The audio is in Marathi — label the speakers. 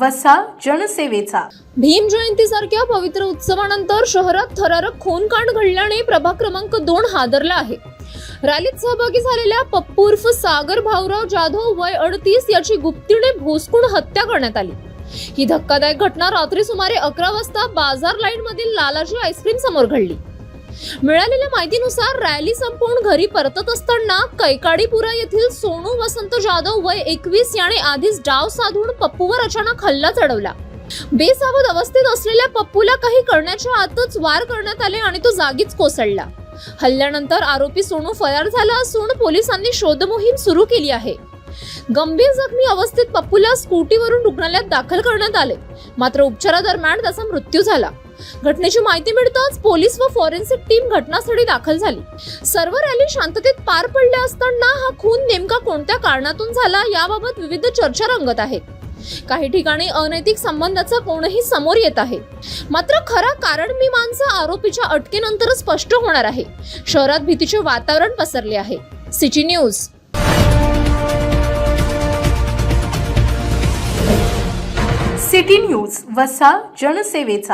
Speaker 1: वसा जनसेवेचा.
Speaker 2: भीम जयंतीसारख्या पवित्र उत्सवानंतर शहरात थरारक खूनकांड घडल्याने प्रभाग क्रमांक 2 हादरला आहे. रॅलीत सहभागी झालेल्या पप्पू उर्फ सागर भाऊराव जाधव वय 38 याची गुप्तीने भोसकून हत्या करण्यात आली. ही धक्कादायक घटना रात्री सुमारे 11 वाजता बाजार लाईन मधील लालाजी आईस्क्रीम समोर घडली. मिळालेल्या माहितीनुसार रॅली संपवून घरी परतत असताना कैकाडीपुरा येथील सोनू वसंत जाधव वय 21 याने आधीच डाव साधून पप्पूवर अचानक हल्ला चढवला. बेसावध अवस्थेत असलेल्या पप्पूला काही करण्याच्या आतच वार करण्यात आले आणि तो जागीच कोसळला. हल्ल्यानंतर आरोपी सोनू फरार झाला असून पोलिसांनी शोधमोहीम सुरू केली आहे. गंभीर जखमी अवस्थेत पप्पूला स्कूटीवरून रुग्णालयात दाखल करण्यात आले, मात्र उपचारादरम्यान त्याचा मृत्यू झाला. घटनेची माहिती मिळताच पोलीस व फॉरेन्सिक टीम घटनास्थळी दाखल झाली. सर्व रॅली शांततेत पार पडल्या असताना हा खून नेमका कोणत्या कारणातून झाला याबाबत विविध चर्चा रंगत आहेत. काही ठिकाणी अनैतिक संबंधाचा कोणही समोर येत आहे, मात्र खरा कारणमीमांसा आरोपीच्या अटकेनंतरच स्पष्ट होणार आहे. शहरात भीतीचे वातावरण पसरले आहे. City news.
Speaker 1: सिटी न्यूज वसा जनसेवेचा.